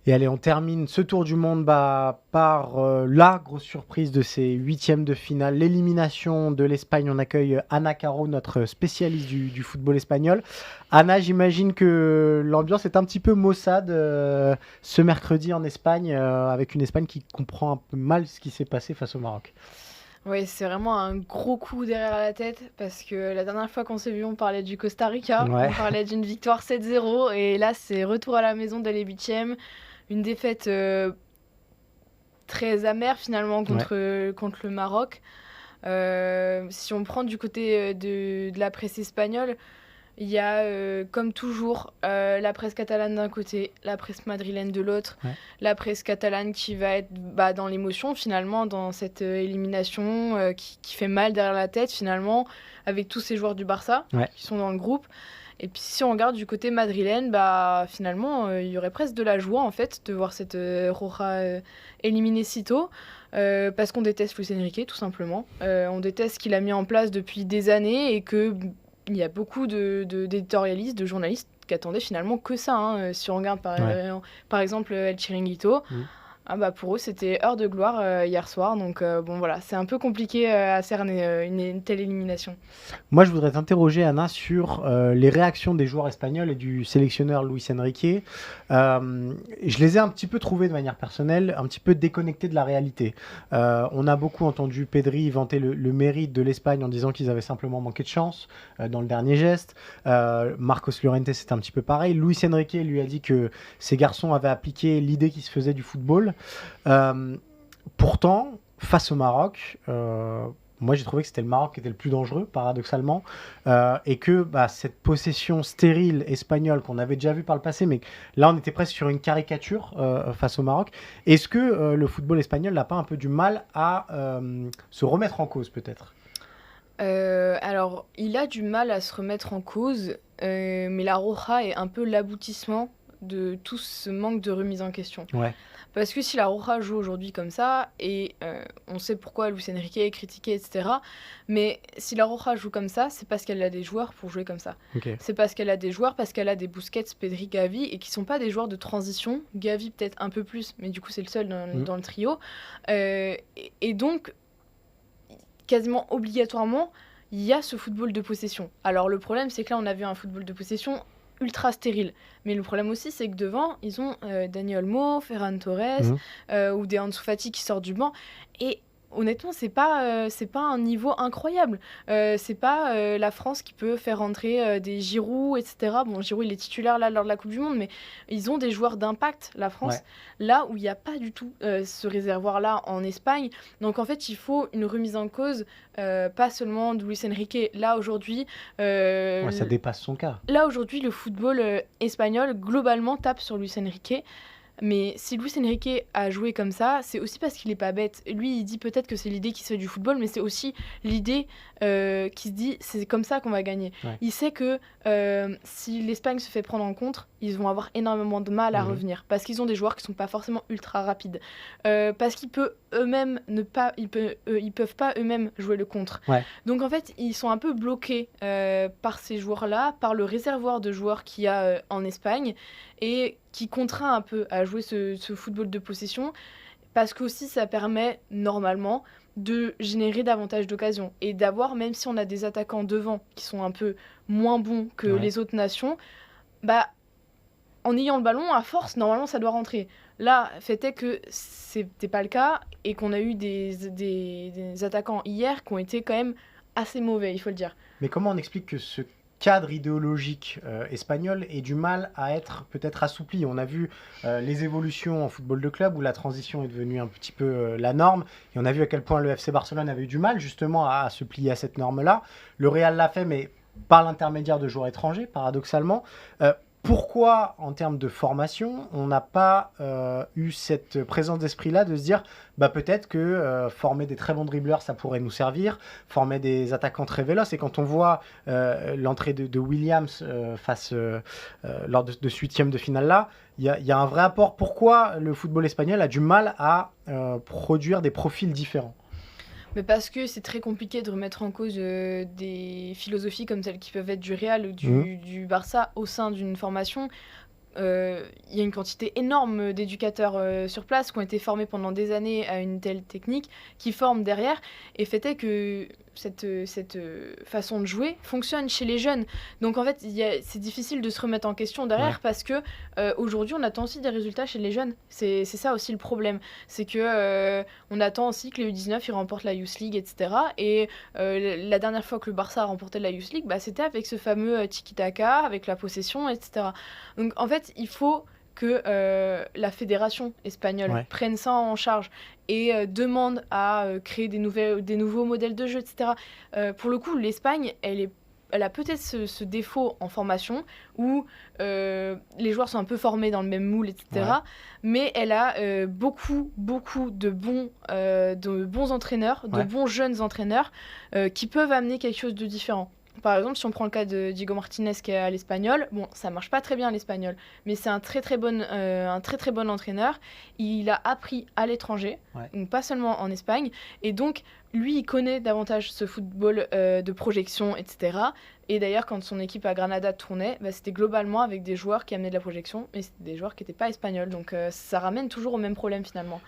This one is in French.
Et allez, on termine ce tour du monde par la grosse surprise de ces huitièmes de finale, l'élimination de l'Espagne. On accueille Ana Caro, notre spécialiste du football espagnol. Anna, j'imagine que l'ambiance est un petit peu maussade ce mercredi en Espagne, avec une Espagne qui comprend un peu mal ce qui s'est passé face au Maroc. Oui, c'est vraiment un gros coup derrière la tête parce que la dernière fois qu'on s'est vu, on parlait du Costa Rica, Ouais, on parlait d'une victoire 7-0 et là, c'est retour à la maison dès les huitièmes. Une défaite très amère finalement ouais, contre le Maroc. Si on prend du côté de la presse espagnole, il y a, comme toujours, la presse catalane d'un côté, la presse madrilène de l'autre. ouais, La presse catalane qui va être dans l'émotion, finalement, dans cette élimination qui fait mal derrière la tête, finalement, avec tous ces joueurs du Barça ouais. qui sont dans le groupe. Et puis si on regarde du côté madrilène, finalement, il y aurait presque de la joie, en fait, de voir cette Roja éliminée si tôt. Parce qu'on déteste Luis Enrique, tout simplement. On déteste ce qu'il a mis en place depuis des années et que il y a beaucoup d'éditorialistes, de journalistes qui attendaient finalement que ça. Hein. Si on regarde Ouais. par exemple El Chiringuito, Mm. pour eux c'était heure de gloire hier soir. Donc bon voilà, c'est un peu compliqué à cerner une telle élimination. Moi, je voudrais t'interroger, Anna, sur les réactions des joueurs espagnols et du sélectionneur Luis Enrique. Je les ai un petit peu trouvés de manière personnelle, un petit peu déconnectés de la réalité. On a beaucoup entendu Pedri vanter le mérite de l'Espagne en disant qu'ils avaient simplement manqué de chance dans le dernier geste. Marcos Llorente, c'est un petit peu pareil. Luis Enrique lui a dit que ces garçons avaient appliqué l'idée qui se faisait du football. Euh, Pourtant, face au Maroc, moi j'ai trouvé que c'était le Maroc qui était le plus dangereux, paradoxalement, et que cette possession stérile espagnole qu'on avait déjà vue par le passé, mais là on était presque sur une caricature face au Maroc. Est-ce que le football espagnol n'a pas un peu du mal à se remettre en cause, peut-être? Alors, il a du mal à se remettre en cause, mais la Roja est un peu l'aboutissement de tout ce manque de remise en question. Ouais, Parce que si la Roja joue aujourd'hui comme ça, et on sait pourquoi Luis Enrique est critiqué, etc. Mais si la Roja joue comme ça, c'est parce qu'elle a des joueurs pour jouer comme ça. ok. C'est parce qu'elle a des joueurs, parce qu'elle a des Busquets, Pedri, Gavi, et qui sont pas des joueurs de transition. Gavi peut-être un peu plus, mais du coup c'est le seul Mm. dans le trio. Et donc, quasiment obligatoirement, il y a ce football de possession. Alors le problème, c'est que là, on a vu un football de possession ultra stérile. Mais le problème aussi, c'est que devant, ils ont Dani Olmo, Ferran Torres, Mm. ou des Ansu Fati qui sortent du banc. Et honnêtement, c'est pas un niveau incroyable. C'est pas la France qui peut faire rentrer des Giroud, etc. Bon, Giroud, il est titulaire là lors de la Coupe du Monde, mais ils ont des joueurs d'impact, la France, Ouais. là où il n'y a pas du tout ce réservoir-là en Espagne. Donc en fait, il faut une remise en cause, pas seulement de Luis Enrique. Ouais, ça dépasse son cas. Là, aujourd'hui, le football espagnol, globalement, tape sur Luis Enrique. Mais si Luis Enrique a joué comme ça, c'est aussi parce qu'il est pas bête. Lui, il dit peut-être que c'est l'idée qui se fait du football, mais c'est aussi l'idée qui se dit c'est comme ça qu'on va gagner. Ouais. Il sait que si l'Espagne se fait prendre en compte, ils vont avoir énormément de mal à Mhm. revenir parce qu'ils ont des joueurs qui sont pas forcément ultra rapides, parce qu'ils peuvent eux-mêmes ne pas, ils peuvent pas eux-mêmes jouer le contre. Ouais. Donc en fait, ils sont un peu bloqués par ces joueurs-là, par le réservoir de joueurs qu'il y a en Espagne et qui contraint un peu à jouer ce football de possession parce qu'aussi ça permet normalement de générer davantage d'occasions et d'avoir, même si on a des attaquants devant qui sont un peu moins bons que Ouais. les autres nations, bah en ayant le ballon, à force, normalement ça doit rentrer. Là, fait est que c'était pas le cas et qu'on a eu des attaquants hier qui ont été quand même assez mauvais, il faut le dire. Mais comment on explique que ce cadre idéologique espagnol ait du mal à être peut-être assoupli? On a vu les évolutions en football de club où la transition est devenue un petit peu la norme, et on a vu à quel point le FC Barcelone avait eu du mal justement à se plier à cette norme-là. Le Real l'a fait, mais par l'intermédiaire de joueurs étrangers, paradoxalement. Pourquoi, en termes de formation, on n'a pas eu cette présence d'esprit-là de se dire peut-être que former des très bons dribbleurs, ça pourrait nous servir, former des attaquants très véloces. Et quand on voit l'entrée de Williams lors de ce huitième de finale-là, il y a un vrai apport. Pourquoi le football espagnol a du mal à produire des profils différents? Mais parce que c'est très compliqué de remettre en cause des philosophies comme celles qui peuvent être du Real ou Mhm. du Barça au sein d'une formation il y a une quantité énorme d'éducateurs sur place qui ont été formés pendant des années à une telle technique, qui forment derrière, et fait est que cette façon de jouer fonctionne chez les jeunes. Donc en fait, c'est difficile de se remettre en question derrière Ouais. parce que aujourd'hui, on attend aussi des résultats chez les jeunes. C'est ça aussi le problème. C'est que on attend aussi que les U19 ils remportent la Youth League, etc. Et la dernière fois que le Barça a remporté la Youth League, bah, c'était avec ce fameux tiki-taka, avec la possession, etc. Donc en fait, il faut que la fédération espagnole Ouais. prenne ça en charge et demande à créer des nouveaux modèles de jeu, etc. Pour le coup, l'Espagne, elle a peut-être ce défaut en formation où les joueurs sont un peu formés dans le même moule, etc. Ouais. Mais elle a beaucoup de bons entraîneurs, de Ouais. bons jeunes entraîneurs qui peuvent amener quelque chose de différent. Par exemple, si on prend le cas de Diego Martinez qui est à l'Espagnol, bon, ça marche pas très bien l'Espagnol, mais c'est un très très bon entraîneur. Il a appris à l'étranger, Ouais. donc pas seulement en Espagne, et donc lui, il connaît davantage ce football de projection, etc. Et d'ailleurs, quand son équipe à Granada tournait, bah, c'était globalement avec des joueurs qui amenaient de la projection, mais c'était des joueurs qui n'étaient pas espagnols, donc ça ramène toujours au même problème finalement.